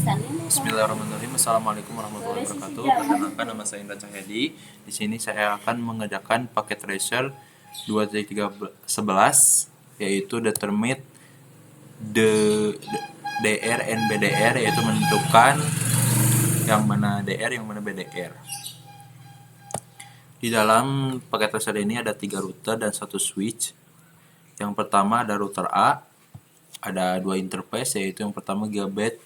Bismillahirrahmanirrahim. Assalamualaikum warahmatullahi wabarakatuh. Perkenalkan, nama saya Indra Cahyadi. Di sini saya akan mengerjakan paket tracer 2.311, yaitu determine DR and BDR, yaitu menentukan yang mana DR, yang mana BDR. Di dalam paket tracer ini ada 3 router dan 1 switch. Yang pertama ada router A, ada 2 interface, yaitu yang pertama gigabit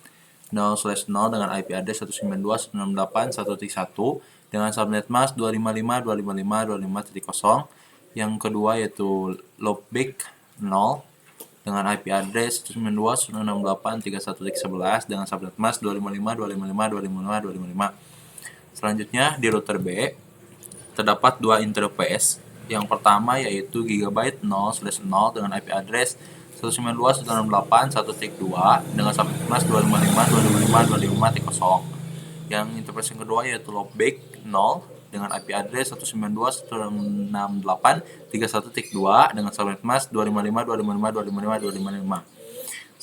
0/0 dengan IP address 192.168.1.1 dengan subnet mask 255.255.255.0. Yang kedua yaitu loopback 0 dengan IP address 192.168.31.11 dengan subnet mask 255.255.255.255. Selanjutnya di router B terdapat 2 interface. Yang pertama yaitu gigabit 0/0 dengan IP address 192.168.1.2 dengan subnet mask 255.255.255.0. Yang interface yang kedua yaitu loopback 0 dengan IP address 192.168.31.2 dengan subnet mask 255.255.255.255.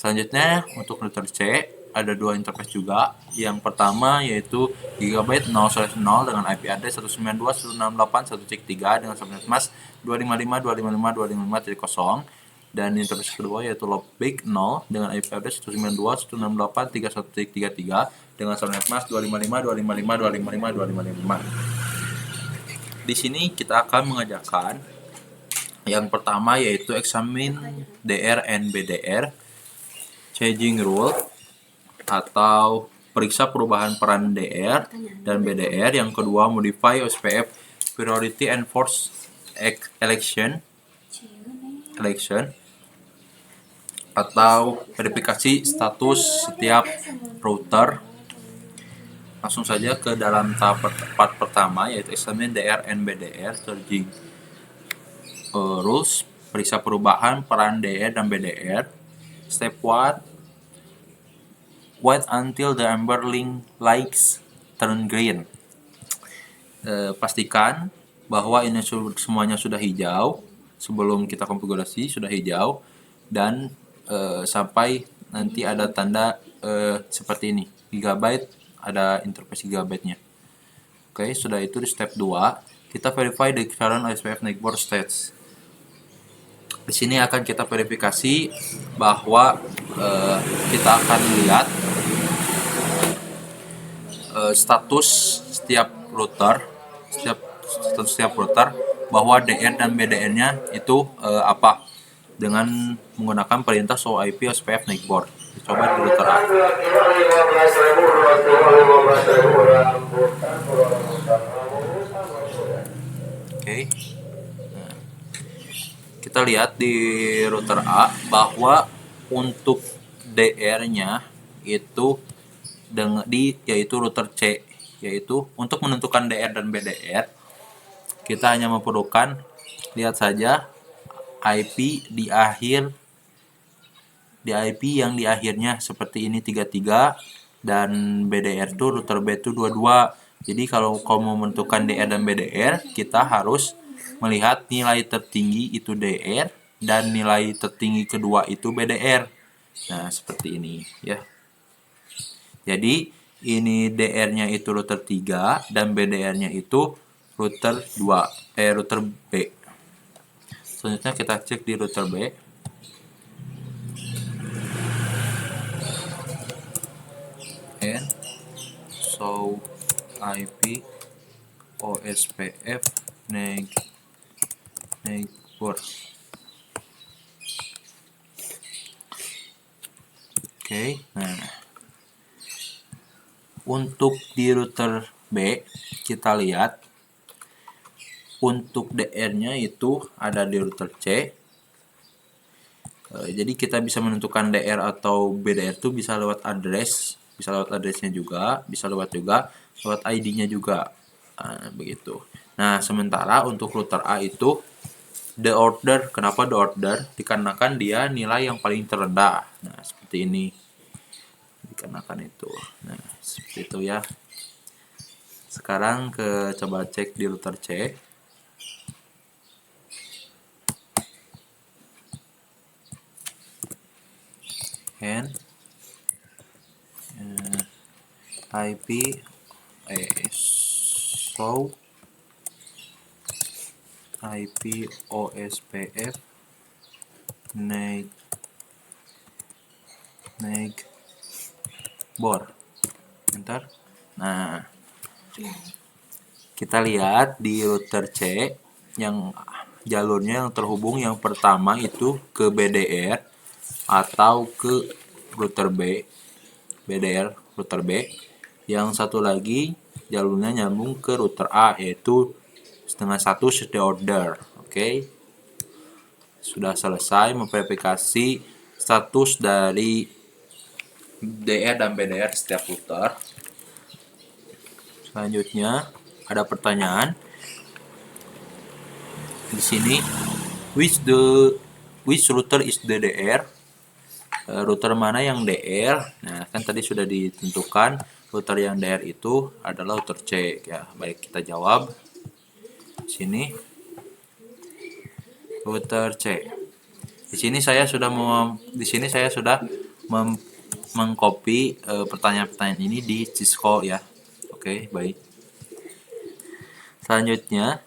Selanjutnya untuk router C ada 2 interface juga. Yang pertama yaitu gigabit 0/0 dengan IP address 192.168.1.3 dengan subnet mask 255.255.255.0. Dan interface kedua yaitu loopback 0 dengan IP address 192.168.31.33 dengan subnet mask 255.255.255.255. Di sini kita akan mengerjakan yang pertama yaitu examine DR and BDR, changing rule atau periksa perubahan peran DR dan BDR. Yang kedua modify OSPF priority and force election atau verifikasi status setiap router. Langsung saja ke dalam tahap part pertama yaitu examine DR and BDR, changing rules, periksa perubahan peran DR dan BDR. Step 1, wait until the amber link lights turn green. Pastikan bahwa ini semuanya sudah hijau sebelum kita konfigurasi, sudah hijau, dan sampai nanti ada tanda seperti ini, gigabyte, ada interface gigabyte-nya. Oke, sudah itu di step 2 kita verify the current OSPF network states. Di sini akan kita verifikasi bahwa kita akan lihat status setiap router, setiap router bahwa DR dan BDR-nya itu apa, dengan menggunakan perintah show IP OSPF network. Coba di router A. Oke. Nah, kita lihat di router A bahwa untuk DR-nya itu yaitu router C, yaitu untuk menentukan DR dan BDR kita hanya memerlukan, lihat saja, IP yang di akhirnya seperti ini 33 dan BDR itu router B itu 22. Jadi kalau mau menentukan DR dan BDR kita harus melihat nilai tertinggi itu DR dan nilai tertinggi kedua itu BDR. Nah, seperti ini ya. Jadi ini DR-nya itu router 3 dan BDR-nya itu router B. Selanjutnya kita cek di router B. And show IP OSPF network. Oke, nah untuk di router B kita lihat untuk DR-nya itu ada di router C. Jadi kita bisa menentukan DR atau BDR itu bisa lewat address, bisa lewat addressnya juga, bisa lewat ID-nya juga. Begitu. Nah, sementara untuk router A itu the order. Kenapa the order? Dikarenakan dia nilai yang paling terendah. Nah, seperti ini. Dikarenakan itu. Nah, seperti itu ya. Sekarang coba cek di router C. And IP show IP OSPF neg bor enter. Nah, kita lihat di router C yang jalurnya yang terhubung yang pertama itu ke BDR atau ke router B, BDR router B. Yang satu lagi jalurnya nyambung ke router A, yaitu dengan status the order. Oke. Sudah selesai memverifikasi status dari DR dan BDR setiap router. Selanjutnya ada pertanyaan di sini, which router is the DR? Router mana yang DR? Nah, kan tadi sudah ditentukan router yang DR itu adalah router C ya. Baik, kita jawab. Di sini router C. Di sini saya sudah mengcopy pertanyaan-pertanyaan ini di Cisco ya. Oke, baik. Selanjutnya,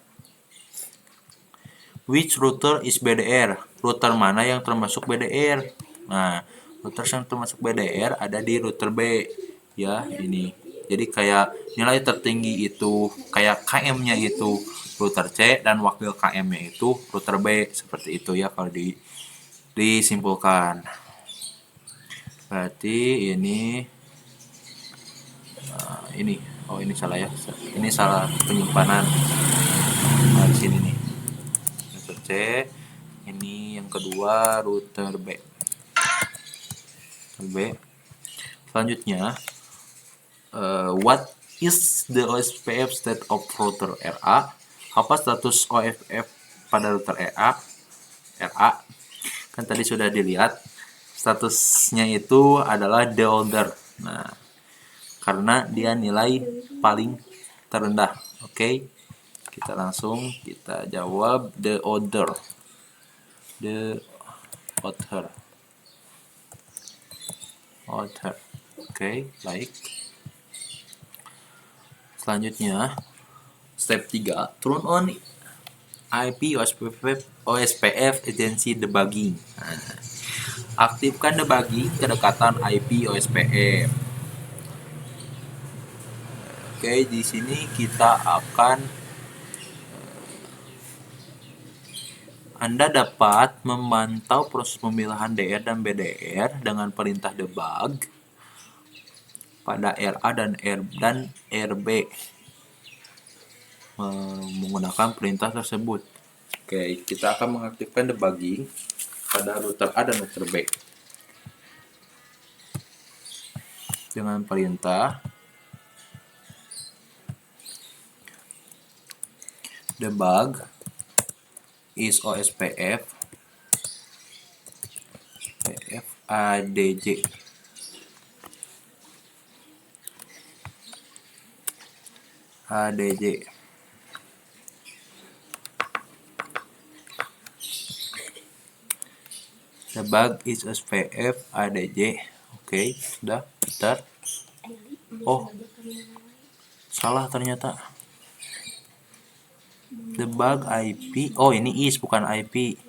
which router is BDR? Router mana yang termasuk BDR? Nah, router yang termasuk BDR ada di router B ya, ini. Jadi kayak nilai tertinggi itu kayak KM-nya itu router C dan wakil KM-nya itu router B, seperti itu ya kalau disimpulkan. Berarti ini ini salah ya. Ini salah penyimpanan. Nah, di sini nih. Router C. Ini yang kedua router B. Selanjutnya, what is the OSPF state of router RA? Apa status OSPF pada router RA? Kan tadi sudah dilihat statusnya itu adalah the order. Nah, karena dia nilai paling terendah. Oke. Kita jawab the order. Oke, baik. Selanjutnya, step 3, turn on IP OSPF agency debugging. Nah, aktifkan debugging kedekatan IP OSPF. Oke, di sini kita akan Anda dapat memantau proses pemilahan DR dan BDR dengan perintah debug pada RA dan RB menggunakan perintah tersebut. Oke, kita akan mengaktifkan debugging pada router A dan router B dengan perintah debug is OSPF ADJ. Debug is OSPF ADJ. Oke, sudah, bentar. Oh, salah ternyata. Debug IP. Oh, ini is bukan IP.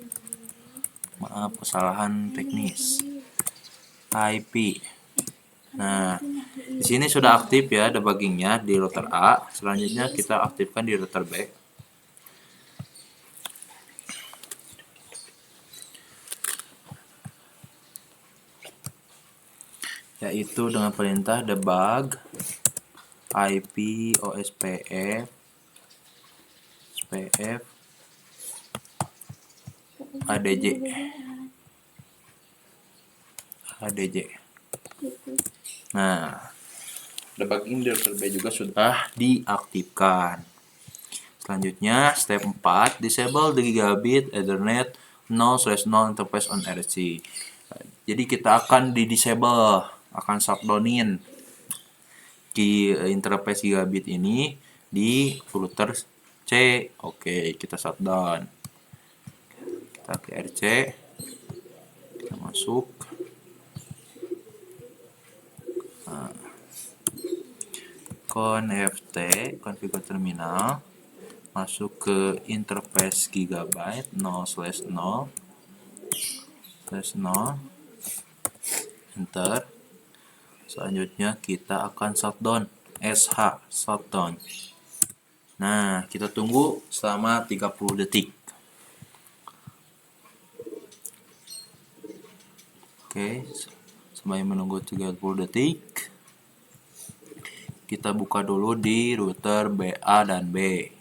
Maaf, kesalahan teknis. IP. Nah, di sini sudah aktif ya debuggingnya di router A. Selanjutnya kita aktifkan di router B. Yaitu dengan perintah debug IP OSPF ADJ. Nah, debugging di router B juga sudah diaktifkan. Selanjutnya, step 4, disable the gigabit Ethernet 0/0 interface on RC. Jadi kita akan disable, akan shutdownin di interface gigabit ini di router C. Oke, kita shutdown. Kita ke RC, kita masuk. Nah, conft configure terminal, masuk ke interface gigabyte 0/0/0, enter. Selanjutnya kita akan shutdown, shutdown. Nah, kita tunggu selama 30 detik. Oke, sampai menunggu 30 detik, kita buka dulu di router BA dan B.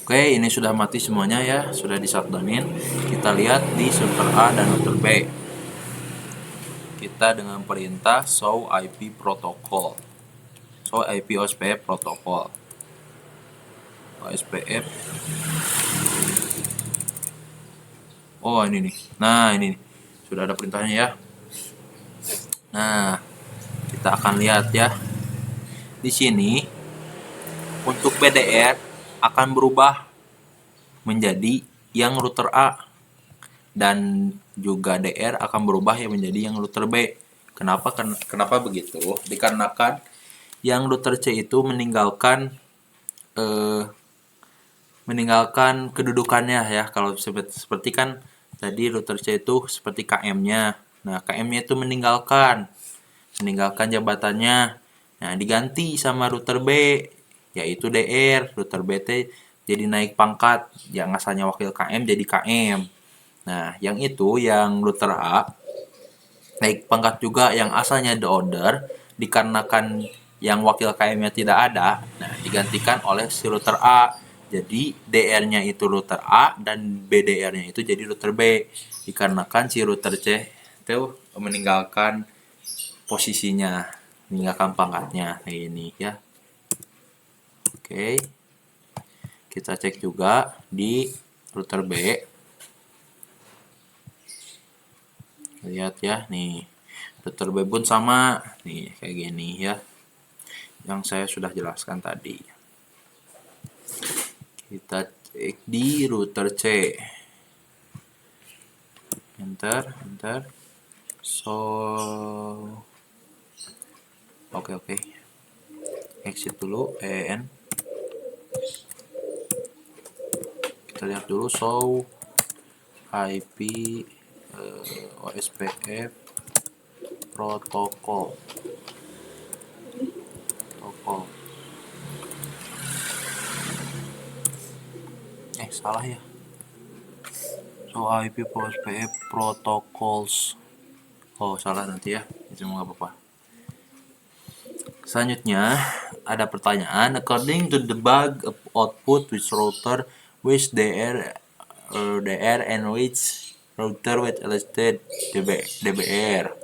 Oke, ini sudah mati semuanya ya, sudah di shutdownin. Kita lihat di server A dan router B. Kita dengan perintah show IP protocol, show IP OSPF protocol, OSPF. Oh, ini nih. Nah, ini nih. Sudah ada perintahnya ya. Nah, kita akan lihat ya. Di sini untuk BDR akan berubah menjadi yang router A, dan juga DR akan berubah yang menjadi yang router B. Kenapa begitu? Dikarenakan yang router C itu meninggalkan kedudukannya ya. Kalau seperti kan tadi router C itu seperti KM-nya. Nah, KM-nya itu meninggalkan jabatannya. Nah, diganti sama router B, yaitu DR. Router B jadi naik pangkat, yang asalnya wakil KM jadi KM. Nah, yang router A naik pangkat juga, yang asalnya the order, dikarenakan yang wakil KM-nya tidak ada. Nah, digantikan oleh si router A. Jadi DR-nya itu router A dan BDR-nya itu jadi router B. Dikarenakan si router C itu meninggalkan posisinya, meninggalkan pangkatnya kayak ini ya. Oke. Kita cek juga di router B. Lihat ya, nih. Router B pun sama nih kayak gini ya. Yang saya sudah jelaskan tadi. Kita cek di router C. Enter. So oke. Exit dulu, EN. Kita lihat dulu show IP OSPF protokol. Salah ya. So IP OSPF protocols. Oh, salah nanti ya. Itu nggak apa-apa. Selanjutnya ada pertanyaan, according to the bug output which router which DR and which router with listed DBR.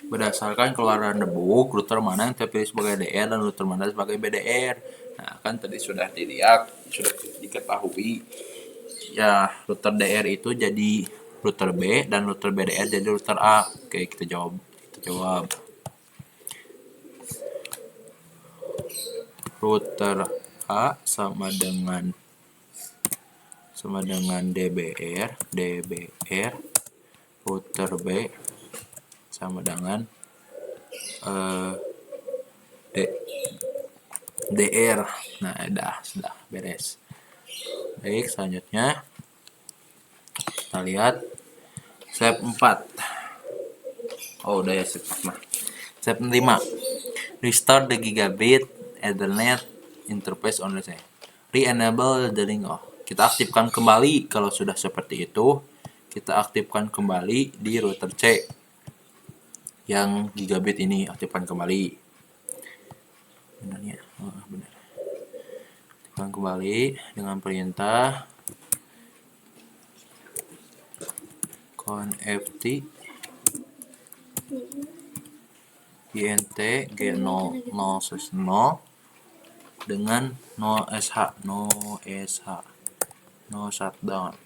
Berdasarkan keluaran debu, router mana yang terpilih sebagai DR dan router mana sebagai BDR. Nah, kan tadi sudah diketahui ya, router DR itu jadi router B dan router BDR jadi router A. Oke, kita jawab. Router A sama dengan DBR. Router B sama dengan DR. Nah, sudah beres. Baik, selanjutnya kita lihat step 4. Oh, udah ya step 4 mah. Step 5. Restart the gigabit Ethernet interface on the re-enable the link. Kita aktifkan kembali. Kalau sudah seperti itu, kita aktifkan kembali di router C. Yang gigabit ini aktifkan kembali. Benar ya? Oh, benar. Aktifkan kembali dengan perintah conft int g0/0 dengan no shutdown.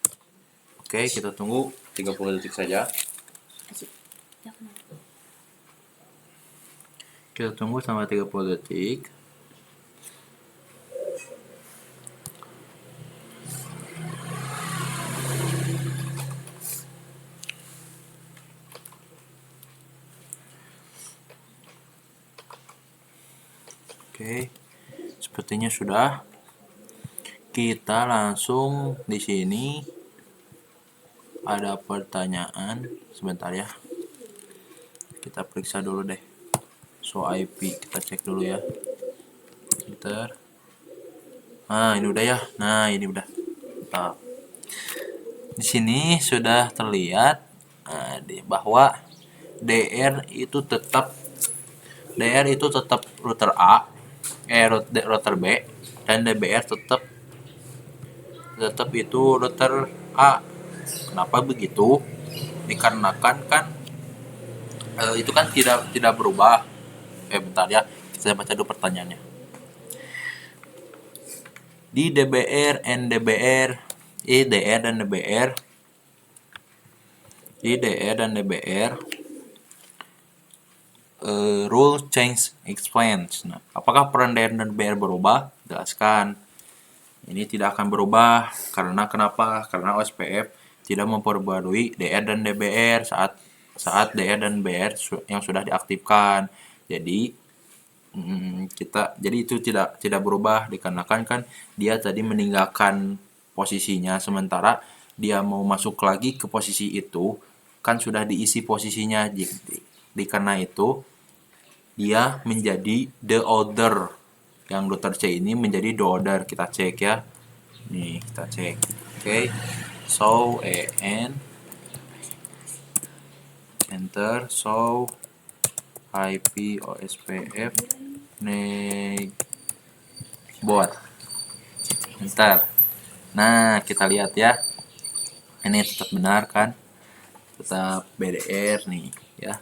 Oke, kita tunggu 30 detik saja. Kita tunggu selama 30 detik. Oke, sepertinya sudah. Kita langsung di sini ada pertanyaan. Sebentar ya. Kita periksa dulu deh. So IP kita cek dulu ya. Bentar. Nah, ini udah ya. Nah, ini udah. Nah, di sini sudah terlihat bahwa DR itu tetap router A, router B, dan DBR tetap itu router A. Kenapa begitu? Dikarenakan kan itu kan tidak berubah. Bentar ya, saya baca dulu pertanyaannya. Di DBR, NDBR, DR dan DBR, di DR dan DBR, rule change explains. Nah, apakah peran DR dan DBR berubah? Jelaskan. Ini tidak akan berubah karena kenapa? Karena OSPF tidak memperbarui DR dan DBR saat DR dan DBR yang sudah diaktifkan. Jadi jadi itu tidak berubah dikarenakan kan dia tadi meninggalkan posisinya, sementara dia mau masuk lagi ke posisi itu kan sudah diisi posisinya. Karena itu dia menjadi the order. Yang router C ini menjadi the order. Kita cek ya. Nih, kita cek. Oke. So enter. So IP OSPF board. Enter. Nah, kita lihat ya. Ini tetap benar kan? Tetap BDR nih ya.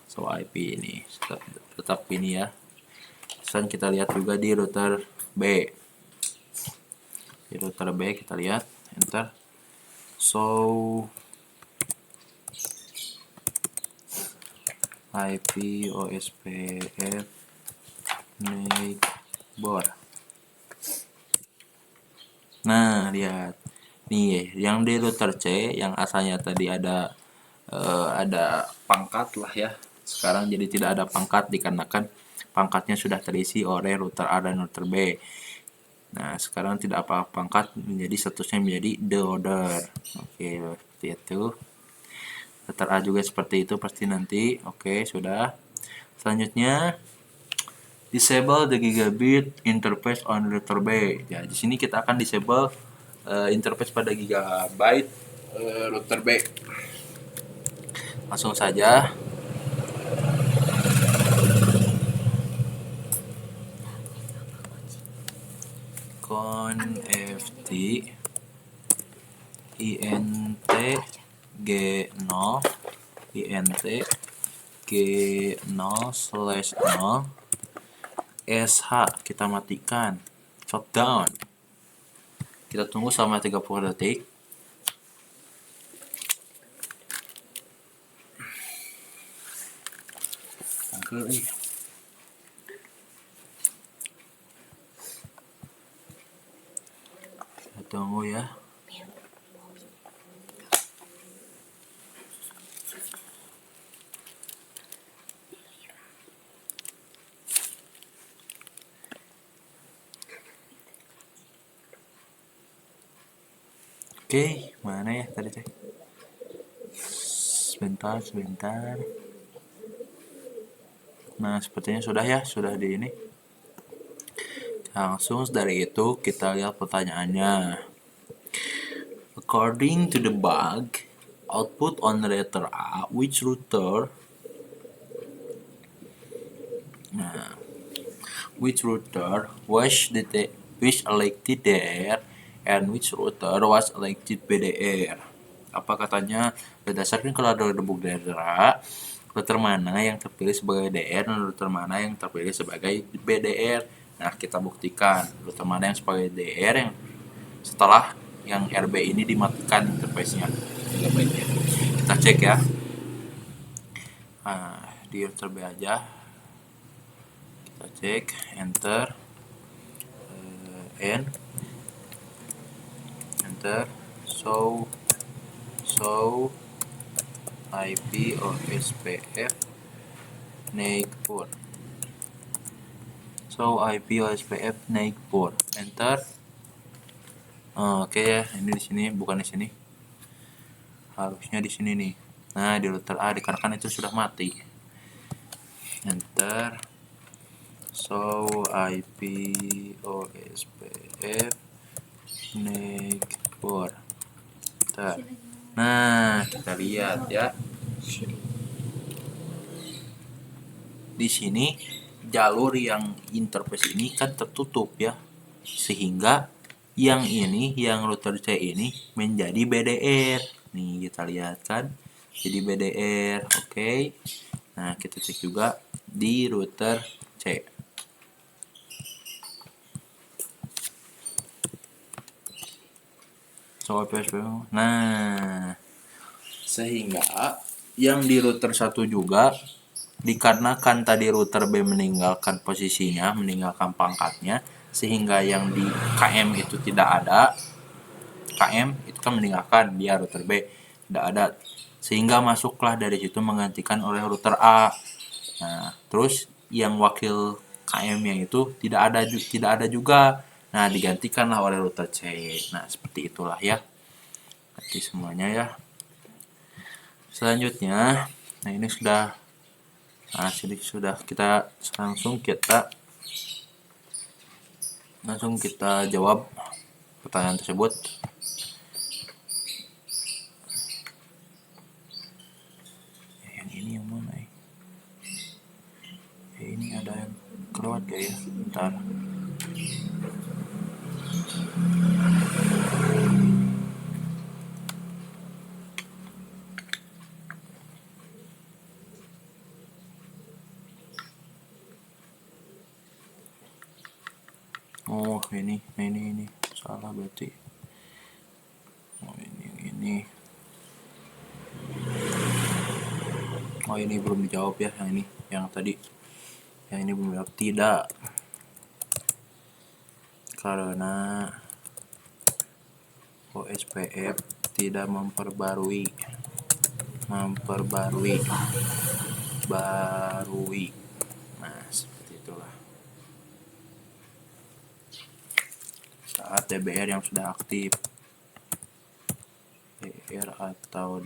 So IP ini tetap ini ya. Dan kita lihat juga di router B. Di router B kita lihat, enter. So IP OSPF board. Nah, lihat. Nih, yang di router C yang asalnya tadi ada pangkat lah ya. Sekarang jadi tidak ada pangkat dikarenakan pangkatnya sudah terisi oleh router A dan router B. Nah, sekarang tidak apa pangkat, menjadi statusnya menjadi the order. Oke, seperti itu. Router A juga seperti itu pasti nanti. Oke, sudah. Selanjutnya disable the gigabit interface on router B. Ya, di sini kita akan disable interface pada gigabyte router B. Langsung saja. conft int g0 g0/0 sh kita matikan, shutdown. Kita tunggu selama 30 detik. Kita tunggu ya. Oke, mana ya tadi teh? Sebentar. Nah, sepertinya sudah ya, sudah di ini. Langsung dari itu kita lihat pertanyaannya. According to the bug, output on router A, which router which elected DR and which router was elected BDR. Apa katanya? Berdasarkan kalau ada debug daerah, router mana yang terpilih sebagai DR dan router mana yang terpilih sebagai BDR. Nah, kita buktikan router mana yang sebagai DR yang setelah yang RB ini dimatikan interface-nya. Kita cek ya. Nah, di router B aja. Kita cek, enter. Enter. So IP OSPF port. show IP OSPF naik port, enter. Oke ya, ini di sini, bukan di sini, harusnya di sini nih. Nah, di router A dikarenakan itu sudah mati, enter. Show IP OSPF naik port. Nah, kita lihat ya. Di sini jalur yang interface ini kan tertutup ya, sehingga yang ini, yang router C ini menjadi BDR. Nih kita lihat kan, jadi BDR. Oke. Nah, kita cek juga di router C. Nah, sehingga yang di router 1 juga, dikarenakan tadi router B meninggalkan posisinya, meninggalkan pangkatnya, sehingga yang di KM itu tidak ada. KM itu kan meninggalkan, dia router B tidak ada, sehingga masuklah dari situ menggantikan oleh router A. Nah, terus yang wakil KM yang itu tidak ada juga. Nah, digantikanlah oleh router C. Nah, seperti itulah ya. Nanti semuanya ya. Selanjutnya, nah ini sudah, kita langsung kita jawab pertanyaan tersebut. Yang ini yang mana ya? Ini ada yang kelewat gak ya? Bentar. Oh, ini salah berarti. Oh, ini. Oh, ini belum dijawab ya, yang ini, yang tadi. Yang ini belum dijawab, tidak. Karena OSPF tidak memperbarui. Nah, seperti itulah. Saat DBR yang sudah aktif, DR atau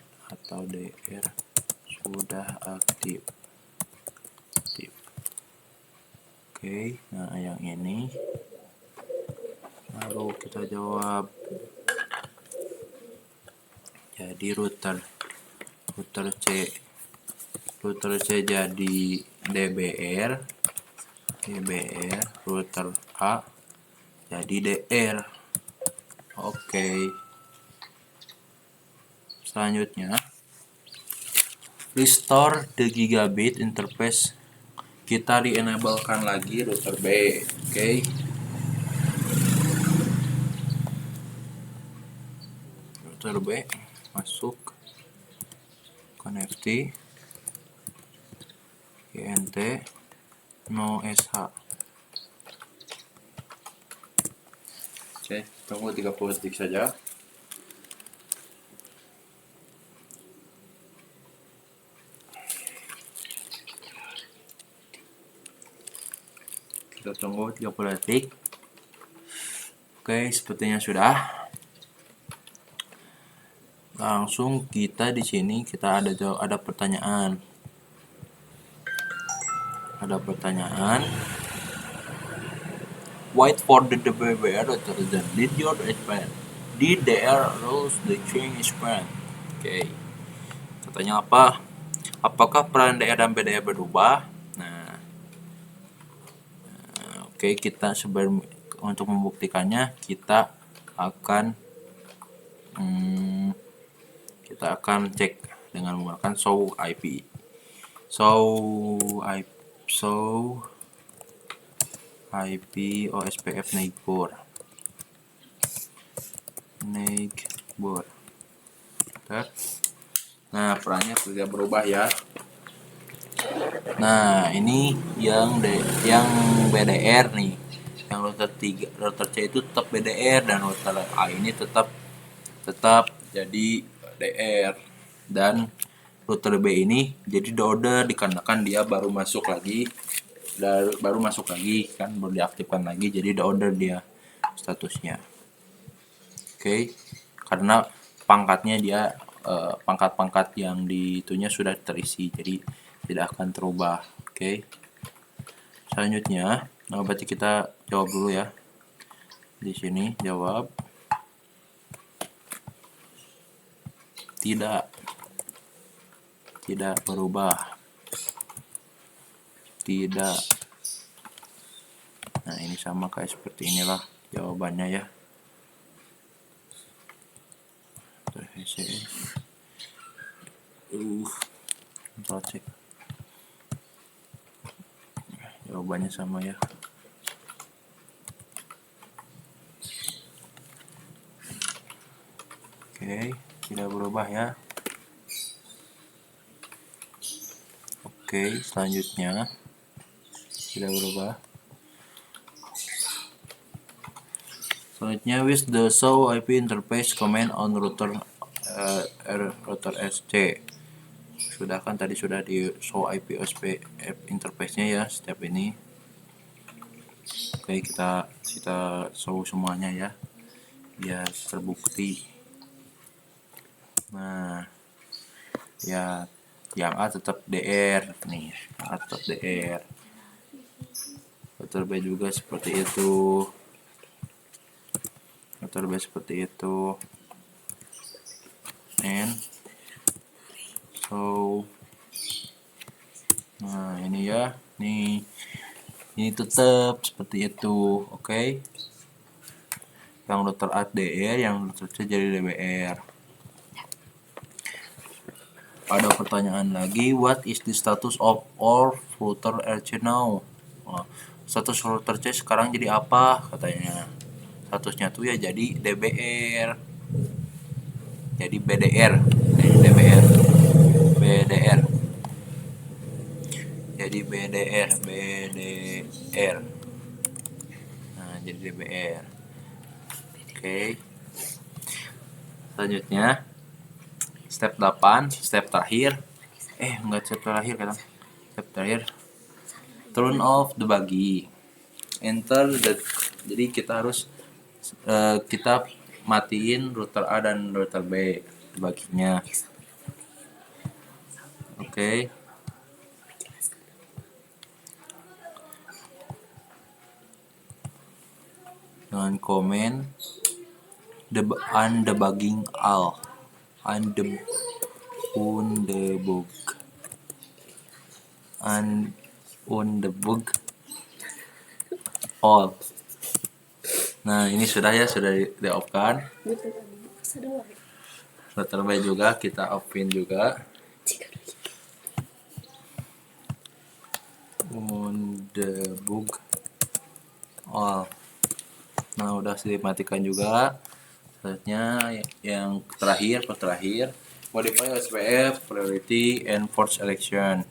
DR sudah aktif. Oke, nah yang ini lalu kita jawab. Jadi router C jadi DBR, router A jadi DR. Oke. Selanjutnya, restore the gigabit interface. Kita di-enablekan lagi router B. Oke. Router B masuk, connect INT no SH. Oke, tunggu 30 detik saja. Kita tunggu 30 detik. Oke, sepertinya sudah. Langsung kita di sini kita ada pertanyaan. Wait for the DBR router then did your expand. Did there rules the change expand? Oke. Katanya apa? Apakah peran DR dan BDR berubah? Nah, oke, kita untuk membuktikannya kita akan cek dengan menggunakan show IP. Show IP OSPF neighbor. Nah, perannya tidak berubah ya. Nah, ini yang BDR nih. Yang router C itu tetap BDR, dan router A ini tetap jadi DR, dan router B ini jadi deorder dikarenakan dia baru masuk lagi baru masuk lagi kan, baru diaktifkan lagi, jadi udah order dia statusnya. Oke, karena pangkatnya dia pangkat-pangkat yang ditunya sudah terisi, jadi tidak akan terubah. Oke, selanjutnya berarti kita jawab dulu ya. Di sini jawab tidak berubah, tidak. Nah, ini sama kayak seperti inilah jawabannya ya. Cek. Jawabannya sama ya. Oke, tidak berubah ya. Oke, selanjutnya tidak berubah. Selanjutnya, with the show IP interface comment on router SC. Sudah kan tadi sudah di show IP interface-nya ya setiap ini. Oke, kita show semuanya ya biar terbukti. Nah, ya yang A tetap DR nih, A tetap DR. Router B juga seperti itu. Router B seperti itu. And so, nah ini ya, nih ini tetap seperti itu. Oke. Yang router A DR, yang router C jadi DBR. Ada pertanyaan lagi, what is the status of all router RC now? Nah, status router C sekarang jadi apa katanya? Statusnya tuh ya jadi DBR, jadi BDR, jadi DBR, BDR, jadi BDR. Nah, jadi DBR. Oke. Selanjutnya step 8, step terakhir. Enggak step terakhir kan? Step terakhir. Turn off the buggy. Enter the, jadi kita harus kita matiin router A dan router B baginya. Oke. Dengan komen undebugging all, undebug all. Nah, ini sudah ya, sudah di off kan. Router B juga kita offin juga. Undebug all. Nah, udah dimatikan juga. Selanjutnya yang terakhir, modify SPF priority and force selection.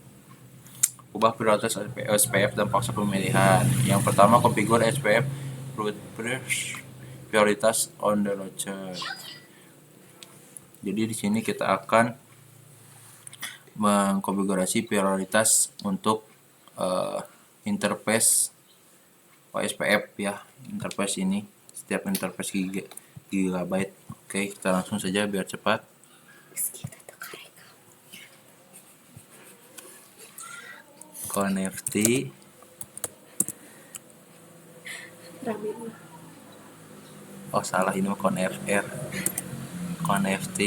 Ubah prioritas SPF dan paksa pemilihan. Yang pertama, configure SPF prioritas on the router. Jadi di sini kita akan mengkonfigurasi prioritas untuk interface OSPF ya, interface ini, setiap interface gigabyte. Oke, kita langsung saja biar cepat. Connect. Oh salah, ini ConFR. Connect.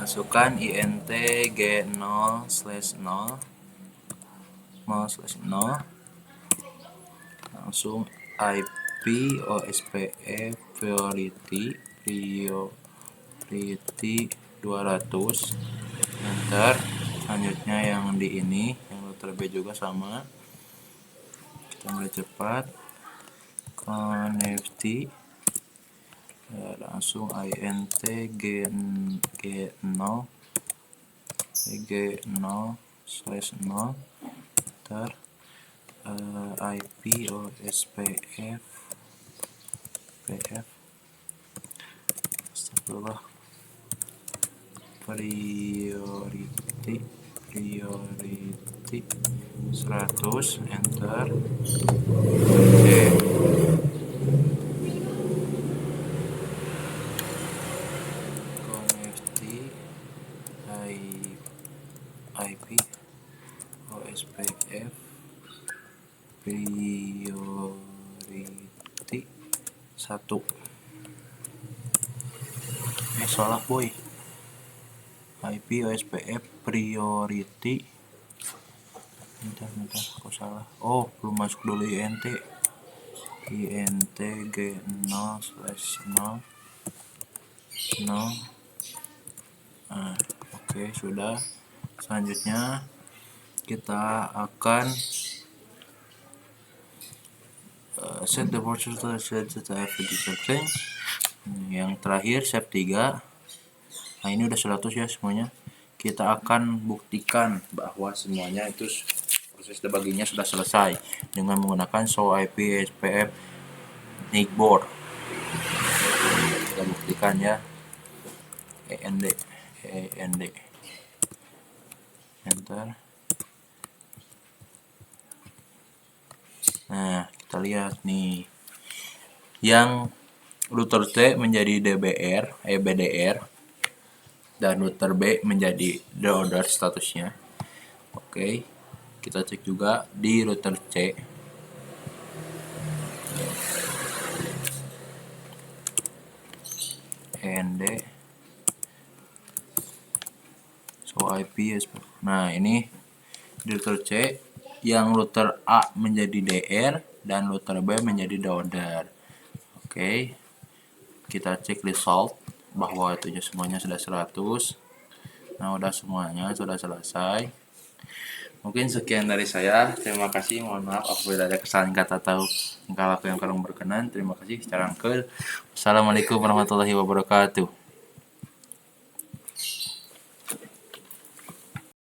Masukkan int g0/0 langsung IP OSPF priority 200. Enter. Selanjutnya yang di ini, yang router B juga sama, kita mulai cepat. Connect ya, langsung int g0/0 enter. IP OSPF priority 100, enter. Oke. IP OSPF priority 1. Salah boy. IP OSPF priority. Bentar, aku salah. Oh, belum masuk dulu INT G0/0. Oke, sudah. Selanjutnya kita akan set the virtual setting. Yang terakhir save 3. Nah, ini udah 100 ya semuanya. Kita akan buktikan bahwa semuanya itu proses debuggingnya sudah selesai dengan menggunakan show IP SPF Nickboard. Kita buktikan ya. END enter. Nah, kita lihat nih, yang router T menjadi BDR, dan router B menjadi deorder statusnya. Oke, kita cek juga di router C. END so IP. Nah, ini di router C yang router A menjadi DR dan router B menjadi deorder. Oke, kita cek result bahwa itu semuanya sudah 100. Nah, udah semuanya sudah selesai. Mungkin sekian dari saya. Terima kasih. Mohon maaf apabila ada kesalahan kata atau tingkah laku yang kurang berkenan. Terima kasih secara angkel. Assalamualaikum warahmatullahi wabarakatuh.